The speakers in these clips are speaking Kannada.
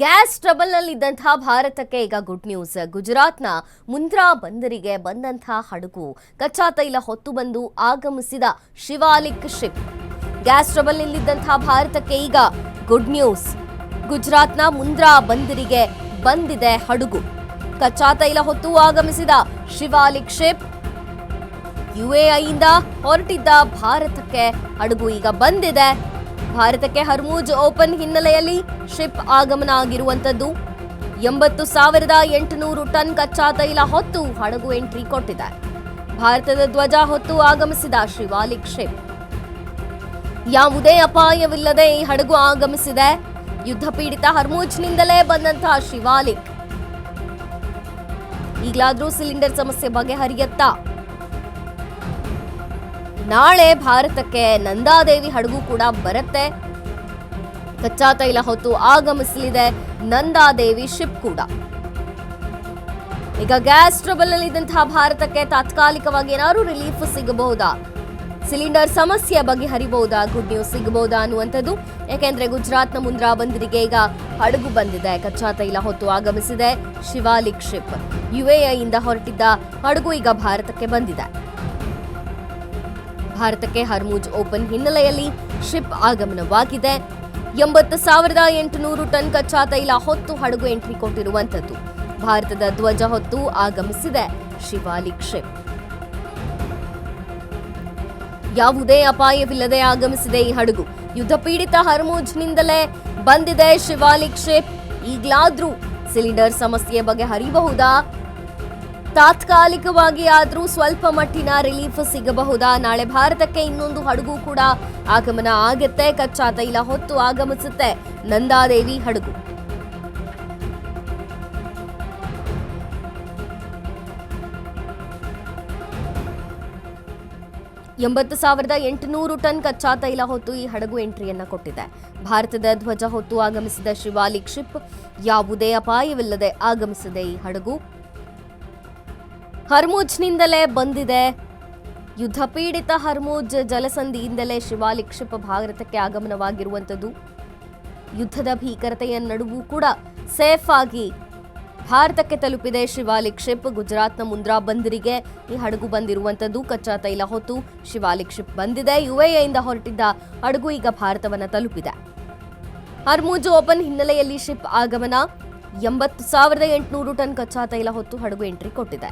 ಗ್ಯಾಸ್ ಟ್ರಬಲ್ನಲ್ಲಿದ್ದಂತಹ ಭಾರತಕ್ಕೆ ಈಗ ಗುಡ್ ನ್ಯೂಸ್. ಗುಜರಾತ್ನ ಮುಂದ್ರಾ ಬಂದರಿಗೆ ಬಂದಂತಹ ಹಡಗು ಕಚ್ಚಾ ತೈಲ ಹೊತ್ತು ಬಂದು ಆಗಮಿಸಿದ ಶಿವಾಲಿಕ್ ಶಿಪ್. ಗ್ಯಾಸ್ ಟ್ರಬಲ್ನಲ್ಲಿದ್ದಂತಹ ಭಾರತಕ್ಕೆ ಈಗ ಗುಡ್ ನ್ಯೂಸ್. ಗುಜರಾತ್ನ ಮುಂದ್ರಾ ಬಂದರಿಗೆ ಬಂದಿದೆ ಹಡಗು. ಕಚ್ಚಾ ತೈಲ ಹೊತ್ತು ಆಗಮಿಸಿದ ಶಿವಾಲಿಕ್ ಶಿಪ್. ಯುಎಇಯಿಂದ ಹೊರಟಿದ್ದ ಭಾರತಕ್ಕೆ ಹಡಗು ಈಗ ಬಂದಿದೆ. ಭಾರತಕ್ಕೆ ಹರ್ಮೂಜ್ ಓಪನ್ ಹಿನ್ನೆಲೆಯಲ್ಲಿ ಶಿಪ್ ಆಗಮನ ಆಗಿರುವಂತದ್ದು. 80,800 ಟನ್ ಕಚ್ಚಾ ತೈಲ ಹೊತ್ತು ಹಡಗು ಎಂಟ್ರಿ ಕೊಟ್ಟಿದೆ. ಭಾರತದ ಧ್ವಜ ಹೊತ್ತು ಆಗಮಿಸಿದ ಶಿವಾಲಿಕ್ ಶಿಪ್. ಯಾವುದೇ ಅಪಾಯವಿಲ್ಲದೆ ಈ ಹಡಗು ಆಗಮಿಸಿದೆ. ಯುದ್ಧ ಪೀಡಿತ ಹರ್ಮೂಜ್ನಿಂದಲೇ ಬಂದಂತಹ ಶಿವಾಲಿಕ್ ಈಗಲಾದ್ರೂ ಸಿಲಿಂಡರ್ ಸಮಸ್ಯೆ ಬಗೆಹರಿಯತ್ತಾ? ನಾಳೆ ಭಾರತಕ್ಕೆ ನಂದಾದೇವಿ ಹಡಗು ಕೂಡ ಬರುತ್ತೆ. ಕಚ್ಚಾ ತೈಲ ಹೊತ್ತು ಆಗಮಿಸಲಿದೆ ನಂದಾದೇವಿ ಶಿಪ್ ಕೂಡ. ಈಗ ಗ್ಯಾಸ್ ಟ್ರಬಲ್ ನಲ್ಲಿದ್ದಂತಹ ಭಾರತಕ್ಕೆ ತಾತ್ಕಾಲಿಕವಾಗಿ ಏನಾದ್ರು ರಿಲೀಫ್ ಸಿಗಬಹುದಾ? ಸಿಲಿಂಡರ್ ಸಮಸ್ಯೆ ಬಗೆಹರಿಬಹುದಾ? ಗುಡ್ ನ್ಯೂಸ್ ಸಿಗಬಹುದಾ ಅನ್ನುವಂಥದ್ದು. ಯಾಕೆಂದ್ರೆ ಗುಜರಾತ್ನ ಮುಂದ್ರಾ ಬಂದರಿಗೆ ಈಗ ಹಡಗು ಬಂದಿದೆ. ಕಚ್ಚಾ ತೈಲ ಹೊತ್ತು ಆಗಮಿಸಿದೆ ಶಿವಾಲಿಕ್ ಶಿಪ್. ಯುಎಇಯಿಂದ ಹೊರಟಿದ್ದ ಹಡಗು ಈಗ ಭಾರತಕ್ಕೆ ಬಂದಿದೆ. ಭಾರತಕ್ಕೆ ಹರ್ಮೂಜ್ ಓಪನ್ ಹಿನ್ನೆಲೆಯಲ್ಲಿ ಶಿಪ್ ಆಗಮನವಾಗಿದೆ. 80,800 ಟನ್ ಕಚ್ಚಾ ತೈಲ ಹೊತ್ತು ಹಡಗು ಎಂಟ್ರಿ ಕೊಟ್ಟಿರುವಂತದ್ದು. ಭಾರತದ ಧ್ವಜ ಹೊತ್ತು ಆಗಮಿಸಿದೆ ಶಿವಾಲಿಕ್ ಶಿಪ್. ಯಾವುದೇ ಅಪಾಯವಿಲ್ಲದೆ ಆಗಮಿಸಿದೆ ಈ ಹಡಗು. ಯುದ್ಧ ಪೀಡಿತ ಹರ್ಮೂಜ್ನಿಂದಲೇ ಬಂದಿದೆ ಶಿವಾಲಿಕ್ ಶಿಪ್. ಈಗಲಾದ್ರೂ ಸಿಲಿಂಡರ್ ಸಮಸ್ಯೆ ಬಗೆಹರಿಯಬಹುದಾ? ತಾತ್ಕಾಲಿಕವಾಗಿ ಆದ್ರೂ ಸ್ವಲ್ಪ ಮಟ್ಟಿನ ರಿಲೀಫ್ ಸಿಗಬಹುದಾ? ನಾಳೆ ಭಾರತಕ್ಕೆ ಇನ್ನೊಂದು ಹಡಗು ಕೂಡ ಆಗಮನ ಆಗುತ್ತೆ. ಕಚ್ಚಾ ತೈಲ ಹೊತ್ತು ಆಗಮಿಸುತ್ತೆ ನಂದಾದೇವಿ ಹಡಗು. $80,800 ಟನ್ ಕಚ್ಚಾ ತೈಲ ಹೊತ್ತು ಈ ಹಡಗು ಎಂಟ್ರಿಯನ್ನ ಕೊಟ್ಟಿದೆ. ಭಾರತದ ಧ್ವಜ ಹೊತ್ತು ಆಗಮಿಸಿದ ಶಿವಾಲಿಕ್ ಶಿಪ್. ಯಾವುದೇ ಅಪಾಯವಿಲ್ಲದೆ ಆಗಮಿಸಿದೆ ಈ ಹಡಗು. ಹರ್ಮೂಜ್ನಿಂದಲೇ ಬಂದಿದೆ. ಯುದ್ಧ ಪೀಡಿತ ಹರ್ಮೂಜ್ ಜಲಸಂಧಿಯಿಂದಲೇ ಶಿವಾಲಿಕ್ ಶಿಪ್ ಭಾರತಕ್ಕೆ ಆಗಮನವಾಗಿರುವಂಥದ್ದು. ಯುದ್ಧದ ಭೀಕರತೆಯ ನಡುವು ಕೂಡ ಸೇಫ್ ಆಗಿ ಭಾರತಕ್ಕೆ ತಲುಪಿದೆ ಶಿವಾಲಿಕ್ ಶಿಪ್. ಗುಜರಾತ್ನ ಮುಂದ್ರಾ ಬಂದರಿಗೆ ಈ ಹಡಗು ಬಂದಿರುವಂಥದ್ದು. ಕಚ್ಚಾ ತೈಲ ಹೊತ್ತು ಶಿವಾಲಿಕ್ ಶಿಪ್ ಬಂದಿದೆ. ಯುಎಇಯಿಂದ ಹೊರಟಿದ್ದ ಹಡಗು ಈಗ ಭಾರತವನ್ನ ತಲುಪಿದೆ. ಹರ್ಮೂಜ್ ಓಪನ್ ಹಿನ್ನೆಲೆಯಲ್ಲಿ ಶಿಪ್ ಆಗಮನ. 80,800 ಟನ್ ಕಚ್ಚಾ ತೈಲ ಹೊತ್ತು ಹಡಗು ಎಂಟ್ರಿ ಕೊಟ್ಟಿದೆ.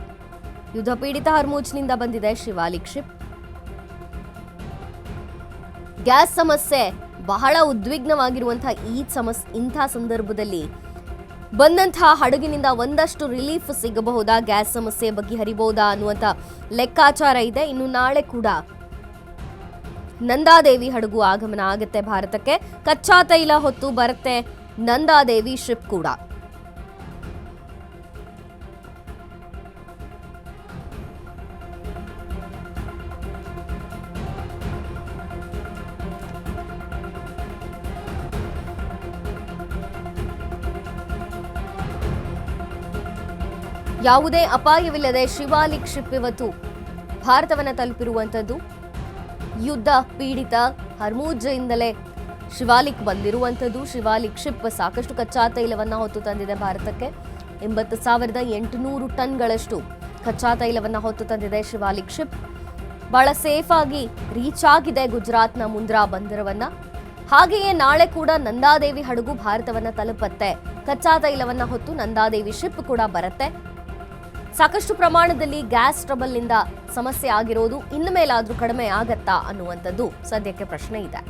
ಯುದ್ಧ ಪೀಡಿತ ಹರ್ಮೂಜ್ನಿಂದ ಬಂದಿದೆ ಶಿವಾಲಿಕ್ ಶಿಪ್. ಗ್ಯಾಸ್ ಸಮಸ್ಯೆ ಬಹಳ ಉದ್ವಿಗ್ನವಾಗಿರುವಂತಹ ಇಂಥ ಸಂದರ್ಭದಲ್ಲಿ ಬಂದಂತಹ ಹಡಗಿನಿಂದ ಒಂದಷ್ಟು ರಿಲೀಫ್ ಸಿಗಬಹುದಾ? ಗ್ಯಾಸ್ ಸಮಸ್ಯೆ ಬಗೆಹರಿಬಹುದಾ ಅನ್ನುವಂಥ ಲೆಕ್ಕಾಚಾರ ಇದೆ. ಇನ್ನು ನಾಳೆ ಕೂಡ ನಂದಾದೇವಿ ಹಡಗು ಆಗಮನ ಆಗುತ್ತೆ ಭಾರತಕ್ಕೆ. ಕಚ್ಚಾ ತೈಲ ಹೊತ್ತು ಬರುತ್ತೆ ನಂದಾದೇವಿ ಶಿಪ್ ಕೂಡ. ಯಾವುದೇ ಅಪಾಯವಿಲ್ಲದೆ ಶಿವಾಲಿಕ್ ಶಿಪ್ ಇವತ್ತು ಭಾರತವನ್ನ ತಲುಪಿರುವಂಥದ್ದು. ಯುದ್ಧ ಪೀಡಿತ ಹರ್ಮೂಜ್ನಿಂದಲೇ ಶಿವಾಲಿಕ್ ಬಂದಿರುವಂಥದ್ದು. ಶಿವಾಲಿಕ್ ಶಿಪ್ ಸಾಕಷ್ಟು ಕಚ್ಚಾ ತೈಲವನ್ನ ಹೊತ್ತು ತಂದಿದೆ ಭಾರತಕ್ಕೆ. 80,800 ಟನ್ಗಳಷ್ಟು ಕಚ್ಚಾ ತೈಲವನ್ನ ಹೊತ್ತು ತಂದಿದೆ ಶಿವಾಲಿಕ್ ಶಿಪ್. ಬಹಳ ಸೇಫ್ ಆಗಿ ರೀಚ್ ಆಗಿದೆ ಗುಜರಾತ್ನ ಮುಂದ್ರಾ ಬಂದರವನ್ನ. ಹಾಗೆಯೇ ನಾಳೆ ಕೂಡ ನಂದಾದೇವಿ ಹಡಗು ಭಾರತವನ್ನ ತಲುಪತ್ತೆ. ಕಚ್ಚಾ ತೈಲವನ್ನ ಹೊತ್ತು ನಂದಾದೇವಿ ಶಿಪ್ ಕೂಡ ಬರುತ್ತೆ. ಸಾಕಷ್ಟು ಪ್ರಮಾಣದಲ್ಲಿ ಗ್ಯಾಸ್ ಟ್ರಬಲ್ನಿಂದ ಸಮಸ್ಯೆ ಆಗಿರೋದು ಇನ್ನು ಮೇಲಾದ್ರೂ ಕಡಿಮೆ ಆಗತ್ತಾ ಅನ್ನುವಂಥದ್ದು ಸದ್ಯಕ್ಕೆ ಪ್ರಶ್ನೆ ಇದೆ.